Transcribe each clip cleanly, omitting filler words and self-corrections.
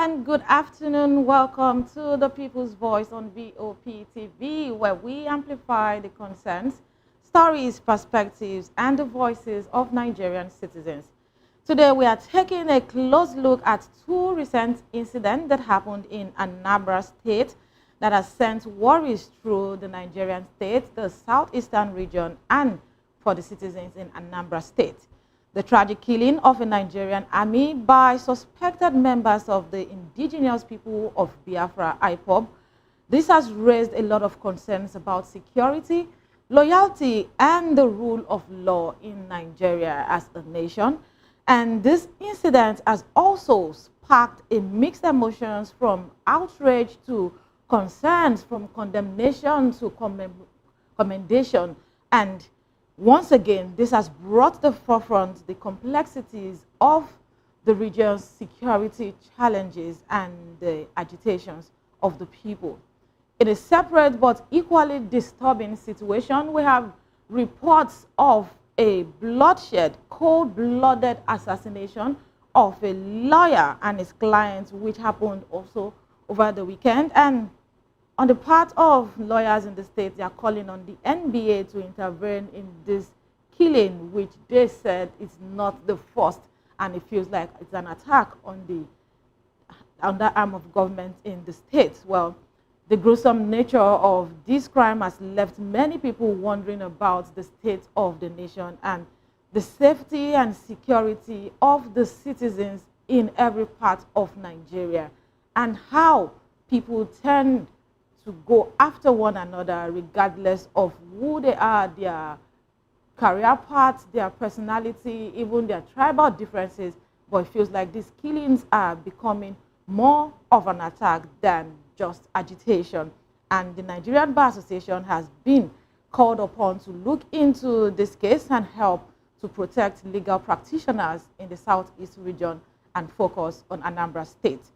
and good afternoon. Welcome to the People's Voice on VOP TV, where we amplify the concerns, stories, perspectives, and the voices of Nigerian citizens. Today, we are taking a close look at two recent incidents that happened in Anambra State that has sent worries through the Nigerian state, the southeastern region, and for the citizens in Anambra State. The tragic killing of a Nigerian army by suspected members of the indigenous people of Biafra, Ipob. This has raised a lot of concerns about security, loyalty, and the rule of law in Nigeria as a nation. And this incident has also sparked a mixed emotions from outrage to concerns, from condemnation to commendation. And once again, this has brought to the forefront the complexities of the region's security challenges and the agitations of the people. In a separate but equally disturbing situation, we have reports of a bloodshed, cold-blooded assassination of a lawyer and his client, which happened also over the weekend. And on the part of lawyers in the state, they are calling on the NBA to intervene in this killing, which they said is not the first, and it feels like it's an attack on the underarm of government in the state. Well, the gruesome nature of this crime has left many people wondering about the state of the nation and the safety and security of the citizens in every part of Nigeria, and how people turn to go after one another regardless of who they are, their career paths, their personality, even their tribal differences. But it feels like these killings are becoming more of an attack than just agitation. And the Nigerian Bar Association has been called upon to look into this case and help to protect legal practitioners in the Southeast region and focus on Anambra State.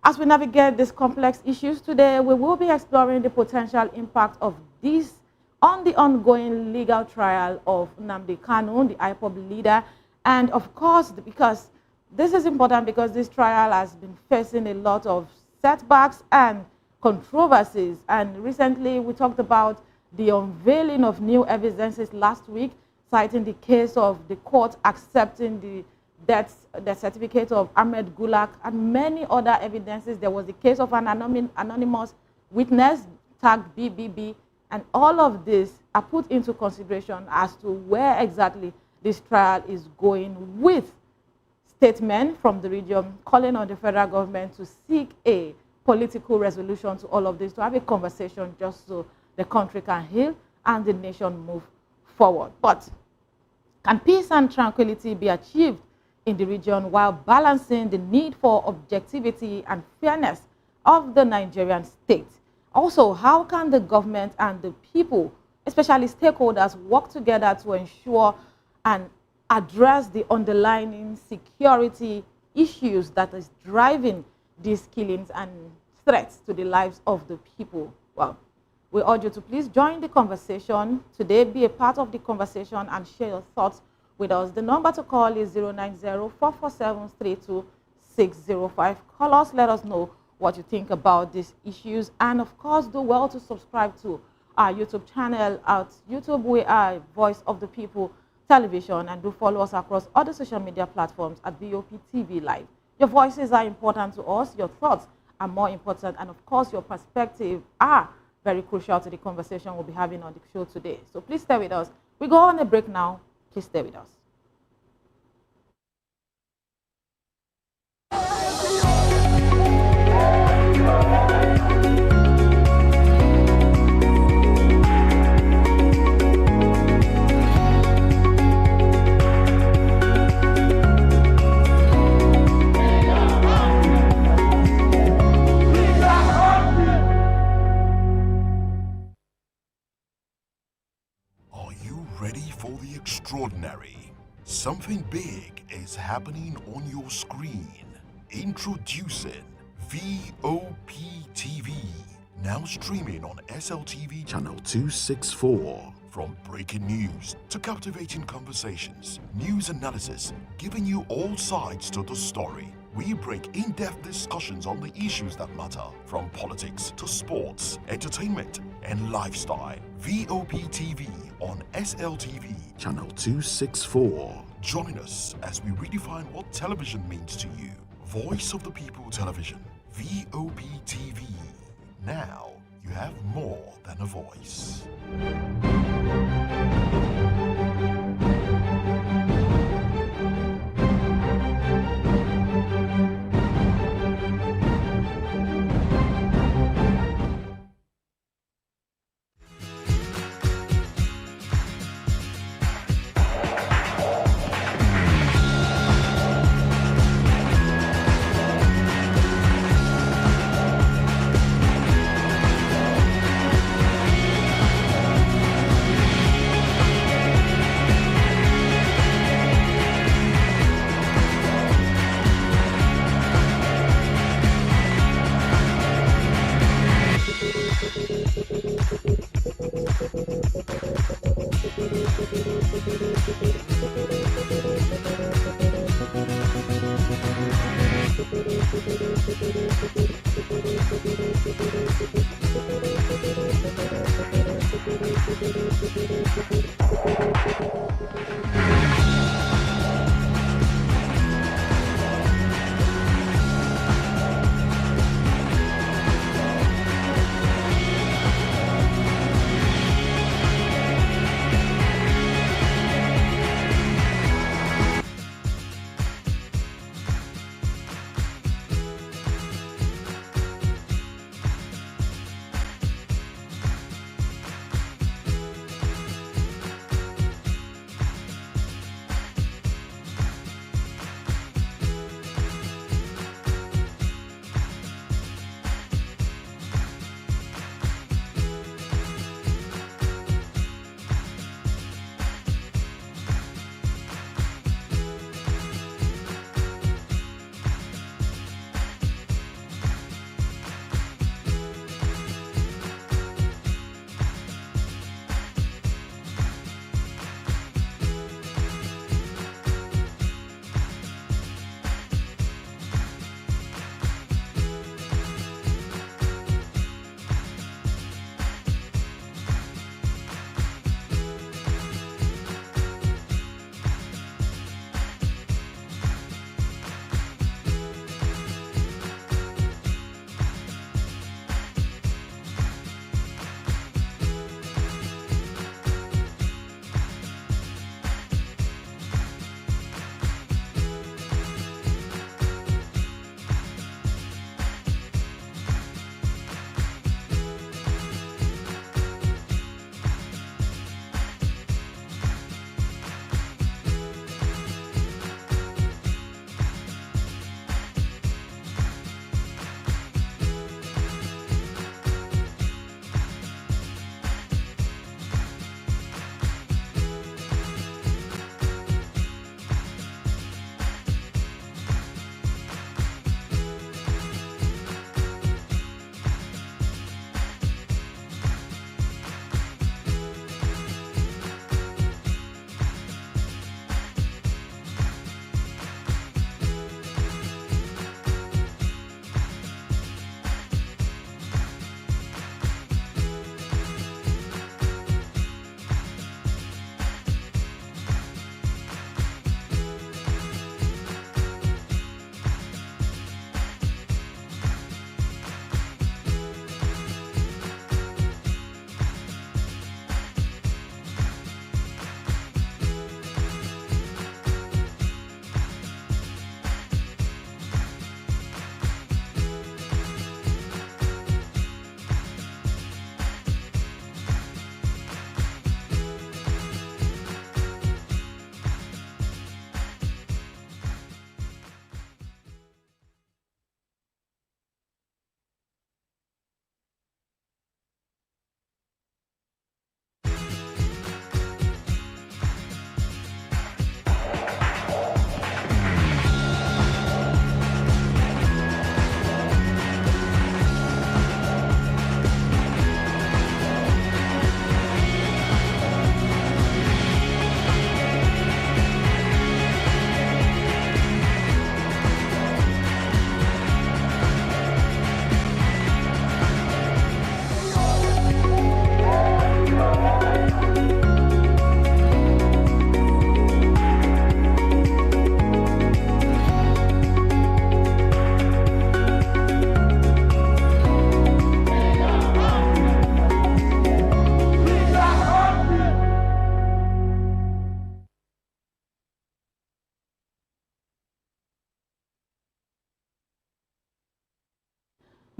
As we navigate these complex issues today, we will be exploring the potential impact of this on the ongoing legal trial of Nnamdi Kanu, the Ipob leader. And of course, because this is important because this trial has been facing a lot of setbacks and controversies. And recently, we talked about the unveiling of new evidences last week, citing the case of the court accepting the certificate of Ahmed Gulak and many other evidences. There was the case of an anonymous witness tagged BBB, and all of this are put into consideration as to where exactly this trial is going, with statements from the region calling on the federal government to seek a political resolution to all of this, to have a conversation just so the country can heal and the nation move forward. But can peace and tranquility be achieved in the region while balancing the need for objectivity and fairness of the Nigerian state? Also, how can the government and the people, especially stakeholders, work together to ensure and address the underlying security issues that is driving these killings and threats to the lives of the people? Well, we urge you to please join the conversation today, be a part of the conversation and share your thoughts with us. The number to call is 090-447-32605. Call us, let us know what you think about these issues. And of course, do well to subscribe to our YouTube channel. At YouTube, we are Voice of the People Television, and do follow us across other social media platforms at VOP TV Live. Your voices are important to us, your thoughts are more important, and of course, your perspective are very crucial to the conversation we'll be having on the show today. So please stay with us. We go on a break now. Please stay with us. Are you ready for the extraordinary? Something big is happening on your screen. Introducing VOP TV, now streaming on SLTV channel 264. From breaking news to captivating conversations, news analysis, giving you all sides to the story. We bring in-depth discussions on the issues that matter, from politics to sports, entertainment, and lifestyle. VOP TV on SLTV, channel 264. Join us as we redefine what television means to you. Voice of the People Television, VOP TV. Now you have more than a voice.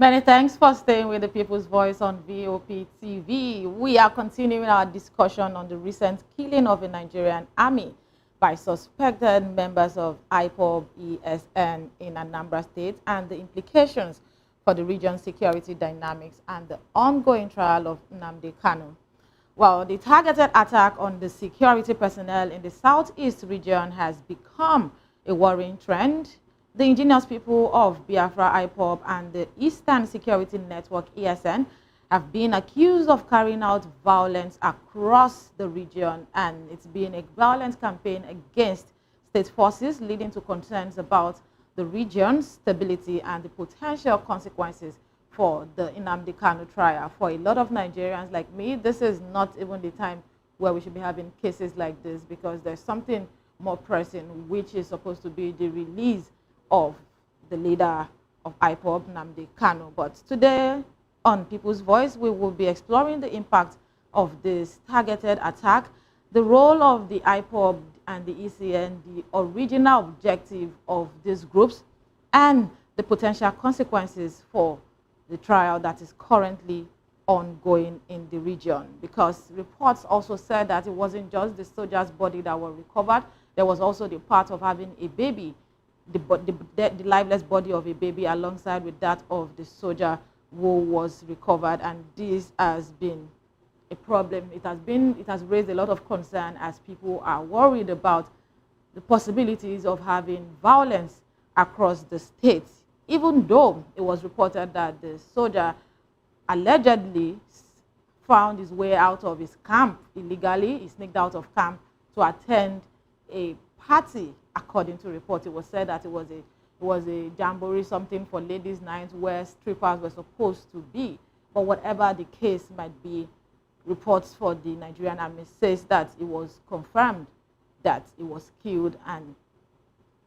Many thanks for staying with the People's Voice on VOP TV. We are continuing our discussion on the recent killing of a Nigerian army by suspected members of Ipob ESN in Anambra State and the implications for the region's security dynamics and the ongoing trial of Nnamdi Kanu. Well, the targeted attack on the security personnel in the southeast region has become a worrying trend. The indigenous people of Biafra Ipob and the Eastern Security Network ESN have been accused of carrying out violence across the region, and it's been a violent campaign against state forces, leading to concerns about the region's stability and the potential consequences for the Nnamdi Kanu trial. For a lot of Nigerians like me, this is not even the time where we should be having cases like this, because there's something more pressing, which is supposed to be the release of the leader of Ipob, Nnamdi Kanu. But today on People's Voice, we will be exploring the impact of this targeted attack, the role of the Ipob and the ECN, the original objective of these groups, and the potential consequences for the trial that is currently ongoing in the region. Because reports also said that it wasn't just the soldier's body that were recovered, there was also the part of having a baby, the lifeless body of a baby alongside with that of the soldier who was recovered, and this has been a problem. It has raised a lot of concern as people are worried about the possibilities of having violence across the state, even though it was reported that the soldier allegedly found his way out of his camp illegally. He sneaked out of camp to attend a party. According to reports, it was said that it was a jamboree, something for ladies' night where strippers were supposed to be. But whatever the case might be, reports for the Nigerian army says that it was confirmed that he was killed, and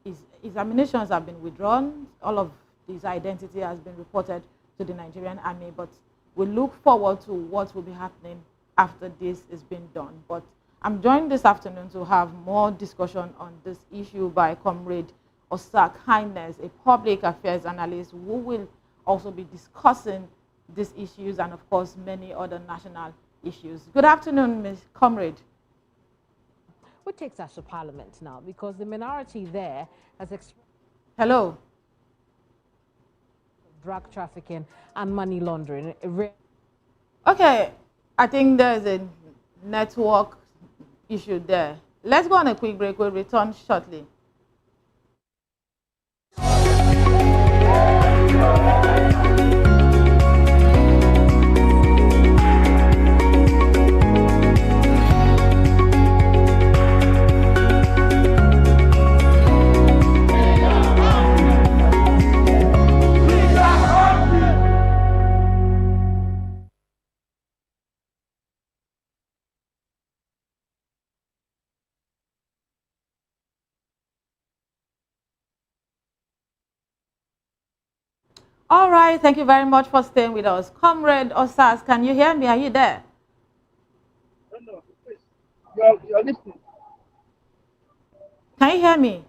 his ammunition have been withdrawn. All of his identity has been reported to the Nigerian army, but we look forward to what will be happening after this is being done. But I'm joined this afternoon to have more discussion on this issue by Comrade Osak Highness, a public affairs analyst who will also be discussing these issues and, of course, many other national issues. Good afternoon, Ms. Comrade. What takes us to Parliament now? Because the minority there has Hello. drug trafficking and money laundering. Okay, I think there's a network issue there. Let's go on a quick break. We'll return shortly. All right, thank you very much for staying with us. Comrade Osas, can you hear me? Are you there? No, please. You're listening. Can you hear me?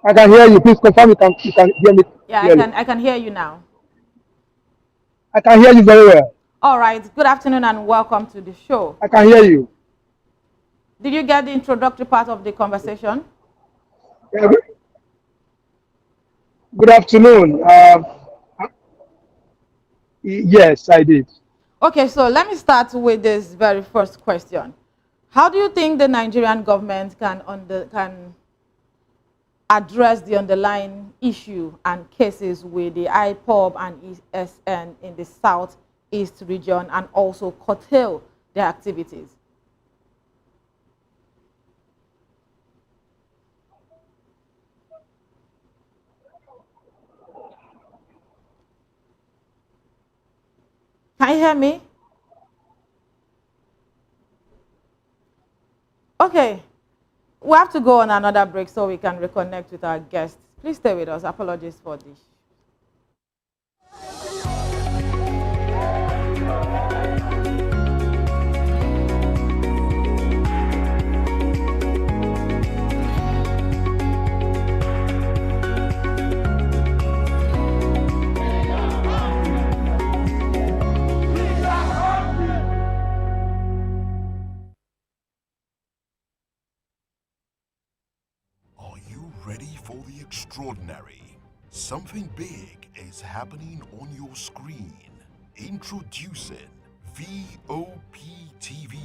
I can hear you. Please confirm you can hear me. Yeah, clearly. I can hear you now. I can hear you very well. All right, good afternoon and welcome to the show. I can hear you. Did you get the introductory part of the conversation? Yeah, good afternoon. Yes, I did. Okay, so let me start with this very first question. How do you think the Nigerian government can address the underlying issue and cases with the Ipob and ESN in the southeast region and also curtail their activities? Can you hear me? Okay, we have to go on another break so we can reconnect with our guests. Please stay with us. Apologies for this. ready for the extraordinary? Something big is happening on your screen. Introducing VOP TV,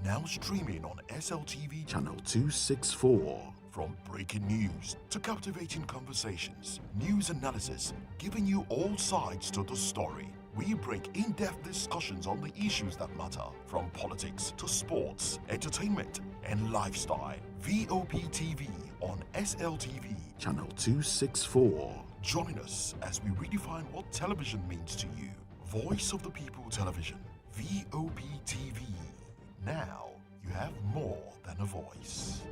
now streaming on SLTV channel 264. From breaking news to captivating conversations, news analysis, giving you all sides to the story. We bring in-depth discussions on the issues that matter, from politics to sports, entertainment, and lifestyle. VOP TV on SLTV channel 264. Join us as we redefine what television means to you. Voice of the People Television, VOP TV. Now you have more than a voice.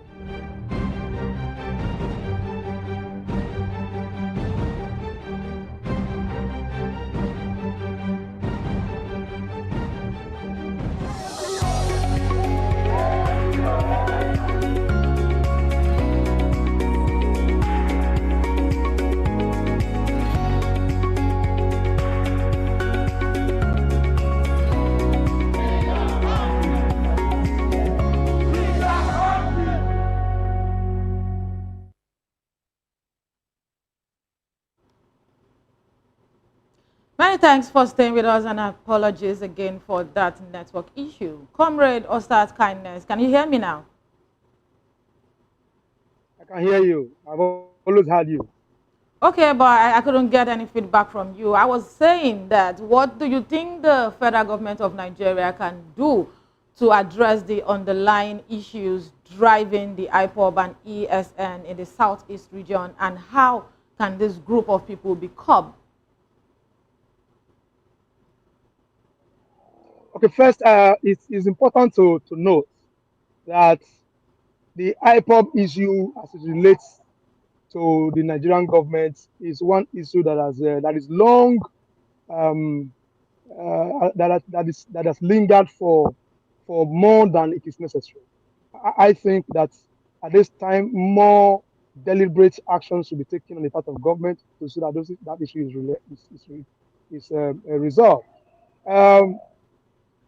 Many thanks for staying with us, and apologies again for that network issue. Comrade Ostad Kindness, can you hear me now? I can hear you. I've always heard you. Okay, but I couldn't get any feedback from you. I was saying that, what do you think the federal government of Nigeria can do to address the underlying issues driving the Ipob and ESN in the southeast region, and how can this group of people be curbed? Okay, first, it's important to note that the IPOB issue, as it relates to the Nigerian government, is one issue that is long, that has lingered for more than it is necessary. I think that at this time, more deliberate action should be taken on the part of government to see that that issue is resolved.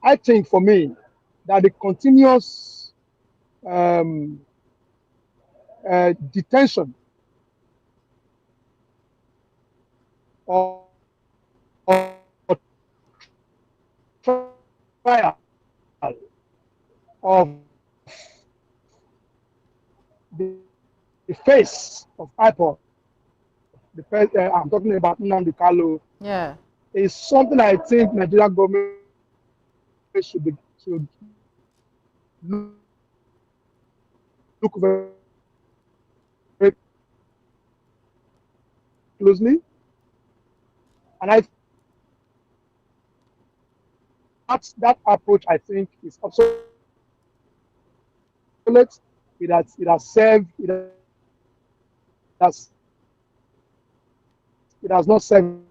I think, for me, that the continuous detention or trial of the face of Ipob, I'm talking about Nnamdi Kanu, Yeah. is something I think Nigerian government should look very closely, and that approach, I think, is obsolete. It has served. It has not served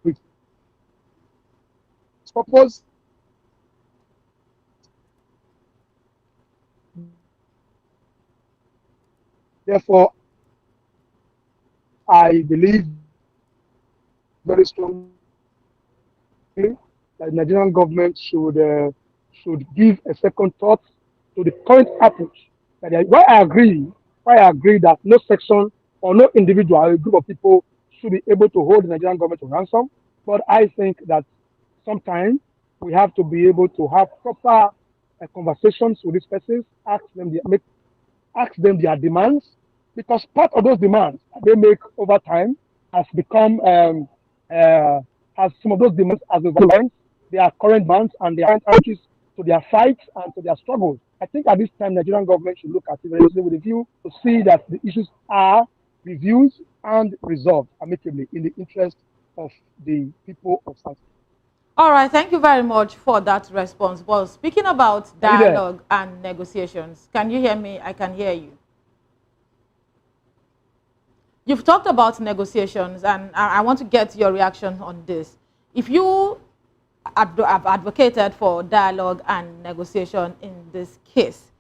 its purpose. Therefore, I believe very strongly that the Nigerian government should give a second thought to the current approach. Why I agree that no section or no individual or a group of people should be able to hold the Nigerian government to ransom. But I think that sometimes we have to be able to have proper conversations with these persons, ask them their demands, because part of those demands they make over time has become has some of those demands as overwhelmed their current demands and their current approaches to their fights and to their struggles. I think at this time, Nigerian government should look at it very closely with a view to see that the issues are reviewed and resolved amicably in the interest of the people of South. All right, thank you very much for that response. Well, speaking about dialogue and negotiations, can you hear me? I can hear you. You've talked about negotiations, and I want to get your reaction on this. If you have advocated for dialogue and negotiation in this case,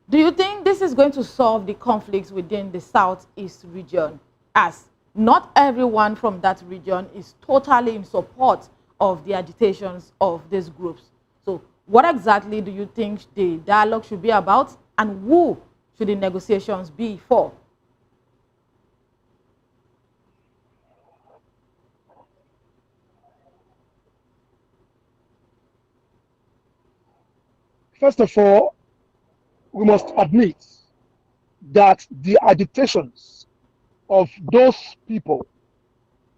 do you think this is going to solve the conflicts within the Southeast region, as not everyone from that region is totally in support of the agitations of these groups? So what exactly do you think the dialogue should be about, and who should the negotiations be for? First of all, we must admit that the agitations of those people,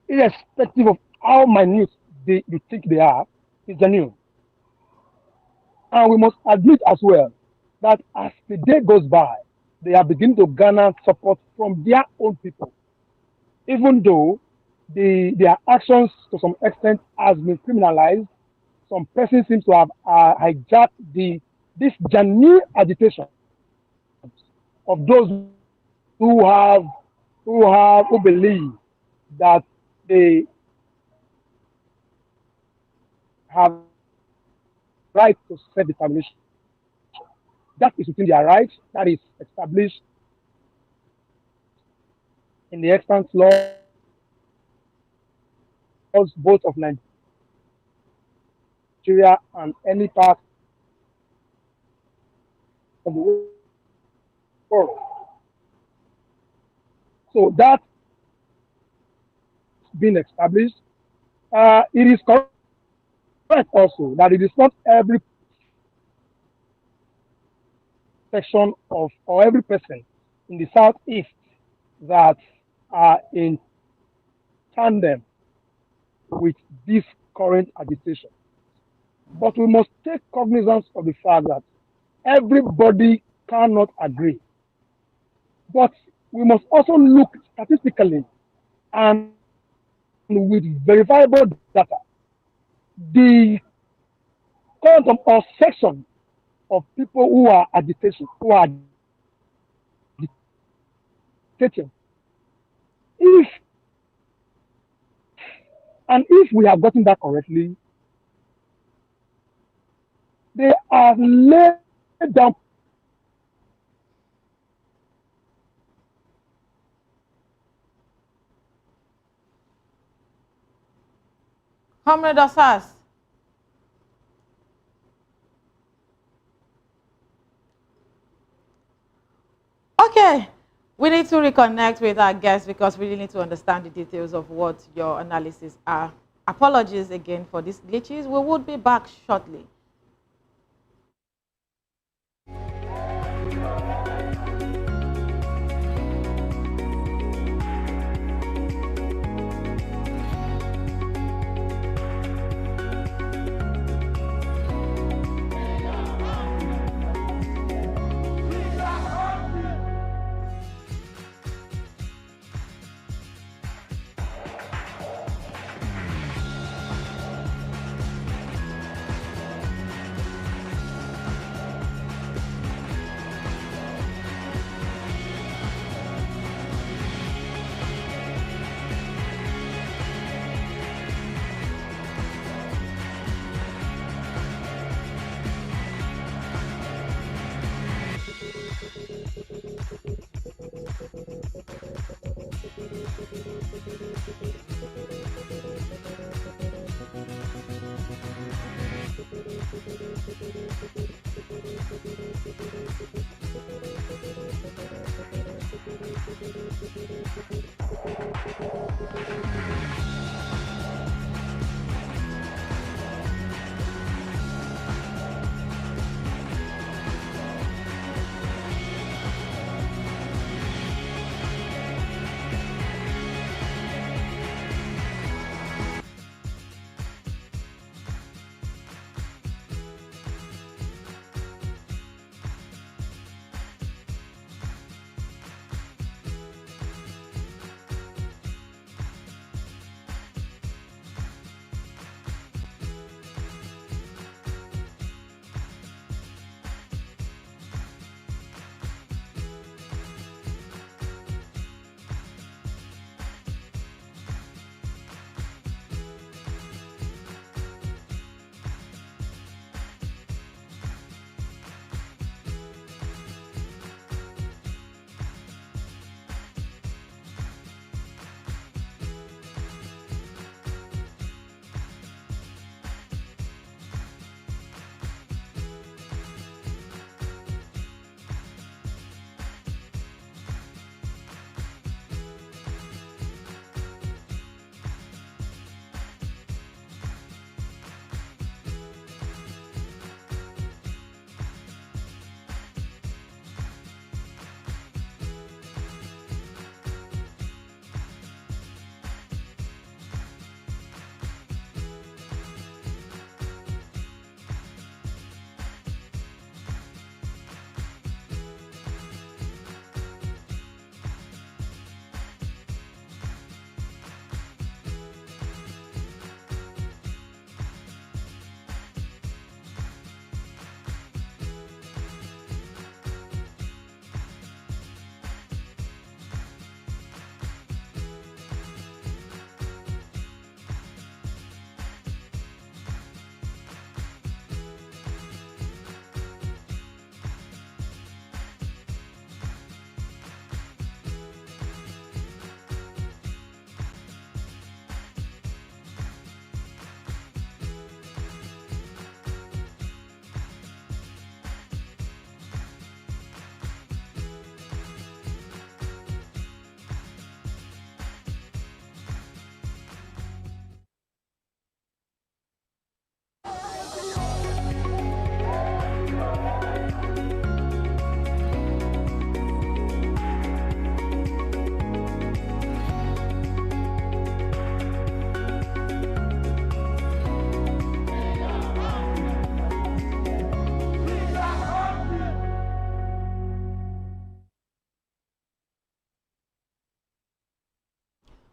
irrespective of how minute you think they are, is genuine. And we must admit as well that as the day goes by, they are beginning to garner support from their own people, even though their actions to some extent has been criminalized. Some persons seem to have hijacked this genuine agitation of those who have who believe that they have right to self-determination. That is within their rights. That is established in the extant laws both of Nigeria and any part of the world. So that being established, it is correct also that it is not every section of or every person in the southeast that are in tandem with this current agitation. But we must take cognizance of the fact that everybody cannot agree. But we must also look statistically and with verifiable data, the quantum or section of people who are agitating, if we have gotten that correctly, they are laid down Comrade Osas. Okay, we need to reconnect with our guests because we really need to understand the details of what your analysis are. Apologies again for these glitches. We would be back shortly.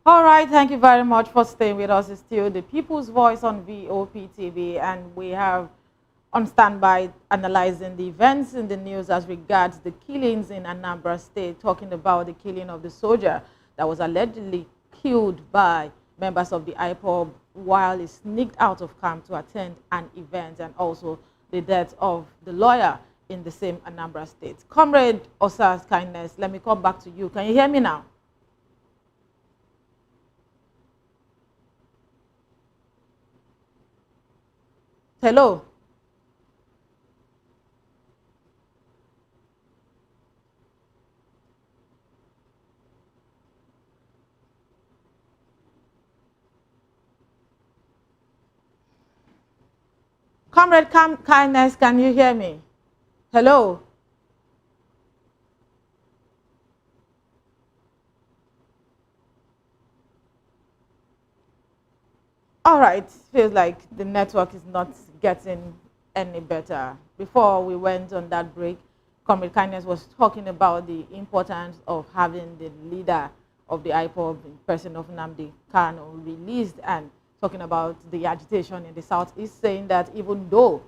All right, thank you very much for staying with us. It's still the People's Voice on VOP TV, and we have on standby analyzing the events in the news as regards the killings in Anambra State, talking about the killing of the soldier that was allegedly killed by members of the Ipob while he sneaked out of camp to attend an event, and also the death of the lawyer in the same Anambra State. Comrade Osas Kindness, let me come back to you. Can you hear me now? Hello. Comrade Kindness, can you hear me? Hello. All right, feels like the network is not getting any better. Before we went on that break, Comrade Kindness was talking about the importance of having the leader of the Ipob, in person of Nnamdi Kanu, released, and talking about the agitation in the southeast, saying that even though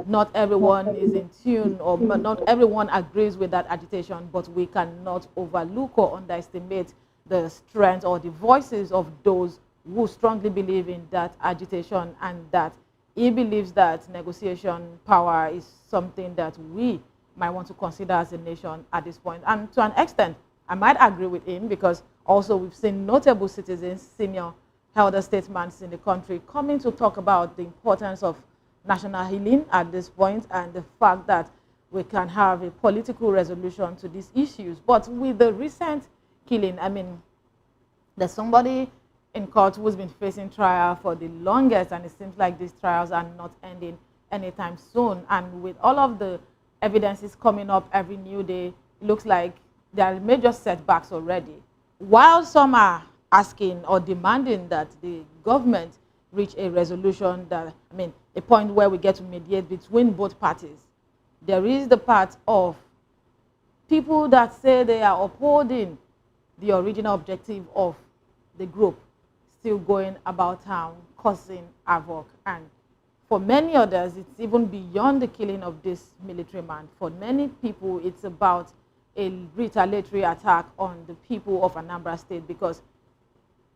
not everyone is in tune or not everyone agrees with that agitation, but we cannot overlook or underestimate the strength or the voices of those who strongly believe in that agitation, and that he believes that negotiation power is something that we might want to consider as a nation at this point. And to an extent, I might agree with him, because also we've seen notable citizens, senior elder statesmen in the country coming to talk about the importance of national healing at this point, and the fact that we can have a political resolution to these issues. But with the recent killing, I mean, there's somebody in court who's been facing trial for the longest, and it seems like these trials are not ending anytime soon. And with all of the evidences coming up every new day, it looks like there are major setbacks already. While some are asking or demanding that the government reach a resolution, that, I mean, a point where we get to mediate between both parties, there is the part of people that say they are upholding the original objective of the group, still going about town causing havoc. And for many others, it's even beyond the killing of this military man. For many people, it's about a retaliatory attack on the people of Anambra State, because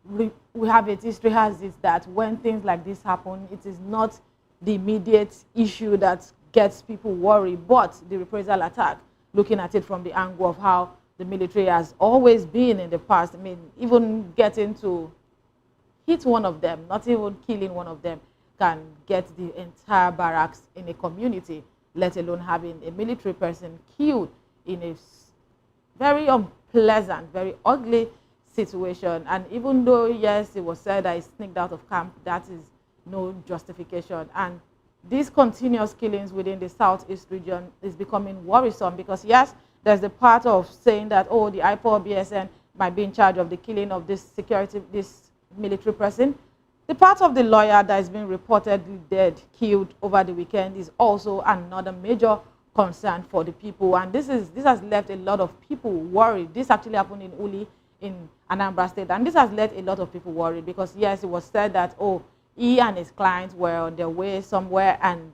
we have it, history has it, that when things like this happen, it is not the immediate issue that gets people worried, but the reprisal attack, looking at it from the angle of how the military has always been in the past. I mean, even getting to hit one of them, not even killing one of them, can get the entire barracks in a community, let alone having a military person killed in a very unpleasant, very ugly situation. And even though, yes, it was said that he sneaked out of camp, that is no justification. And these continuous killings within the southeast region is becoming worrisome, because yes, there's the part of saying that, oh, the Ipob BSN might be in charge of the killing of this military person. The part of the lawyer that is being reportedly dead, killed over the weekend, is also another major concern for the people. And this has left a lot of people worried. This actually happened in Uli, in Anambra State, and this has left a lot of people worried, because yes, it was said that, oh, he and his clients were on their way somewhere, and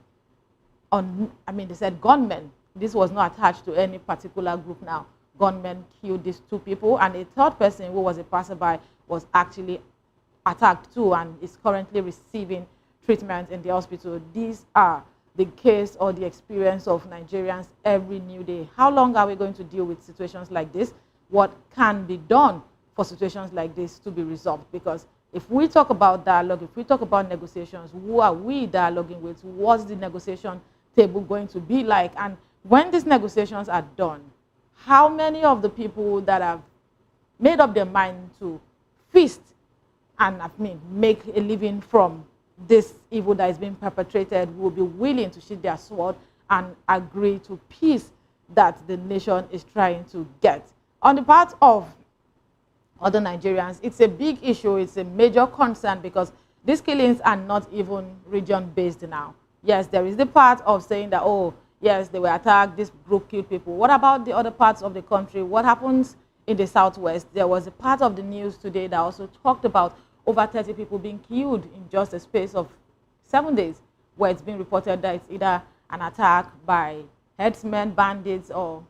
they said gunmen. This was not attached to any particular group now. Gunmen killed these two people, and a third person who was a passerby was actually attacked too, and is currently receiving treatment in the hospital. These are the case or the experience of Nigerians every new day. How long are we going to deal with situations like this? What can be done for situations like this to be resolved? Because if we talk about dialogue, if we talk about negotiations, who are we dialoguing with? What's the negotiation table going to be like? And when these negotiations are done, how many of the people that have made up their mind to feast and make a living from this evil that is being perpetrated will be willing to sheath their sword and agree to peace that the nation is trying to get? On the part of other Nigerians, it's a big issue, it's a major concern, because these killings are not even region-based now. Yes, there is the part of saying that, oh, yes, they were attacked, this group killed people. What about the other parts of the country? What happens in the southwest. There was a part of the news today that also talked about over 30 people being killed in just a space of 7 days, where it's been reported that it's either an attack by herdsmen, bandits, or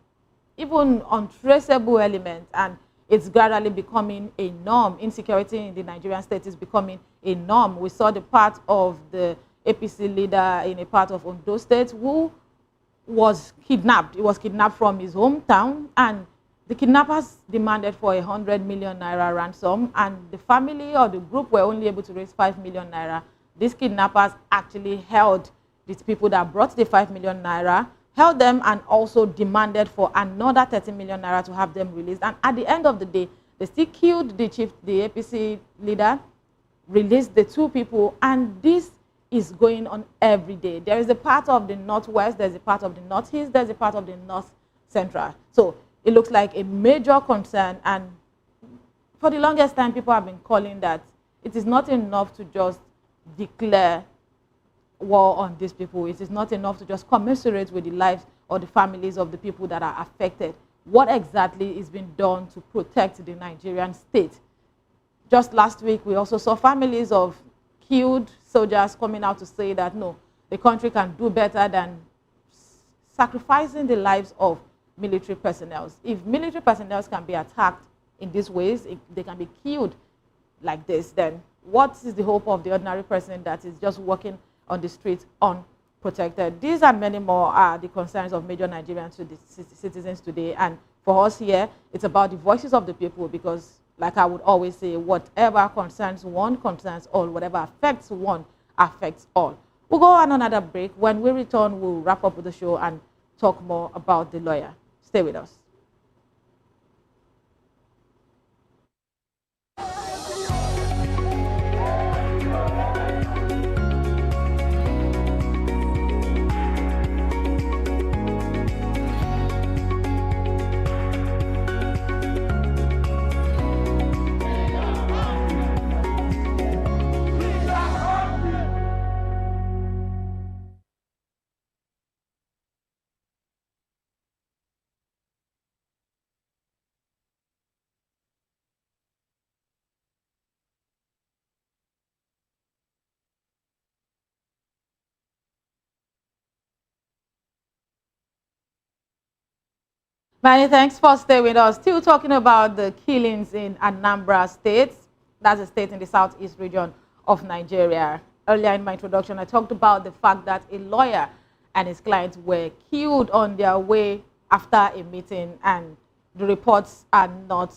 even untraceable elements, and it's gradually becoming a norm. Insecurity in the Nigerian state is becoming a norm. We saw the part of the APC leader in a part of Ondo State who was kidnapped. He was kidnapped from his hometown, and the kidnappers demanded for 100 million naira ransom, and the family or the group were only able to raise 5 million naira. These kidnappers actually held these people that brought the 5 million naira, held them, and also demanded for another 30 million naira to have them released. And at the end of the day, they still killed the chief, the APC leader, released the 2 people, and this is going on every day. There is a part of the northwest, there's a part of the northeast, there's a part of the north central. So it looks like a major concern, and for the longest time, people have been calling that it is not enough to just declare war on these people. It is not enough to just commiserate with the lives or the families of the people that are affected. What exactly is being done to protect the Nigerian state? Just last week, we also saw families of killed soldiers coming out to say that no, the country can do better than sacrificing the lives of military personnel. If military personnel can be attacked in these ways, if they can be killed like this, then what is the hope of the ordinary person that is just walking on the streets unprotected? These and many more are the concerns of major Nigerians to the citizens today. And for us here, it's about the voices of the people, because like I would always say, whatever concerns one concerns all. Whatever affects one affects all. We'll go on another break. When we return, we'll wrap up with the show and talk more about the lawyer. Stay with us. Many thanks for staying with us. Still talking about the killings in Anambra State. That's a state in the southeast region of Nigeria. Earlier in my introduction, I talked about the fact that a lawyer and his clients were killed on their way after a meeting, and the reports are not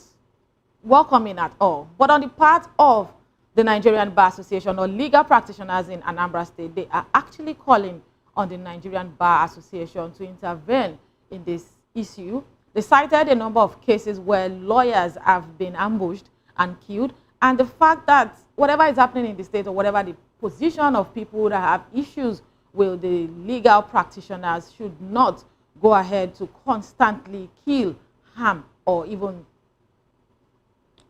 welcoming at all. But on the part of the Nigerian Bar Association or legal practitioners in Anambra State, they are actually calling on the Nigerian Bar Association to intervene in this issue. They cited a number of cases where lawyers have been ambushed and killed, and the fact that whatever is happening in the state, or whatever the position of people that have issues with the legal practitioners, should not go ahead to constantly kill, harm, or even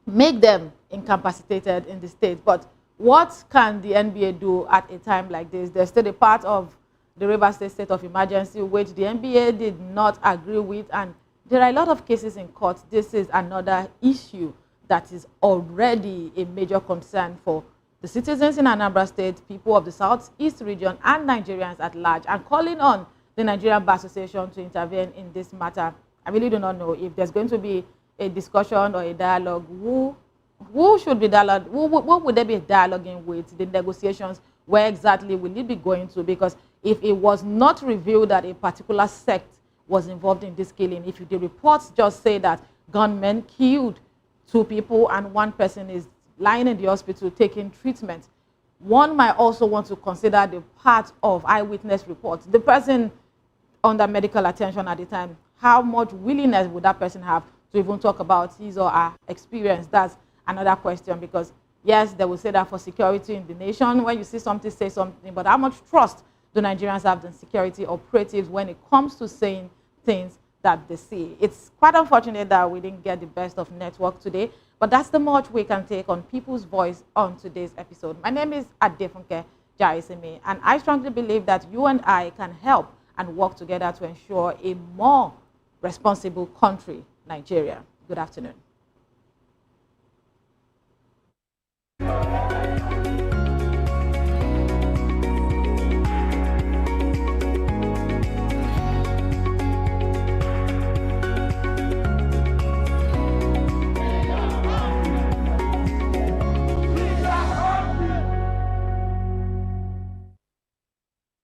make them incapacitated in the state. But what can the NBA do at a time like this? There's still a part of the Rivers State of emergency, which the NBA did not agree with, and there are a lot of cases in court. This is another issue that is already a major concern for the citizens in Anambra State, people of the Southeast region, and Nigerians at large, and calling on the Nigerian Bar Association to intervene in this matter. I really do not know if there's going to be a discussion or a dialogue. Who should be dialogue? What would they be dialoguing with? The negotiations, where exactly will it be going to? Because if it was not revealed that a particular sect was involved in this killing, if the reports just say that gunmen killed 2 people and 1 person is lying in the hospital taking treatment, one might also want to consider the part of eyewitness reports. The person under medical attention at the time, how much willingness would that person have to even talk about his or her experience? That's another question, because yes, they will say that for security in the nation, when you see something, say something, but how much trust do Nigerians have in security operatives when it comes to saying things that they see? It's quite unfortunate that we didn't get the best of network today, but that's the much we can take on People's Voice on today's episode. My name is Adefunke Jaisimi, and I strongly believe that you and I can help and work together to ensure a more responsible country, Nigeria. Good afternoon.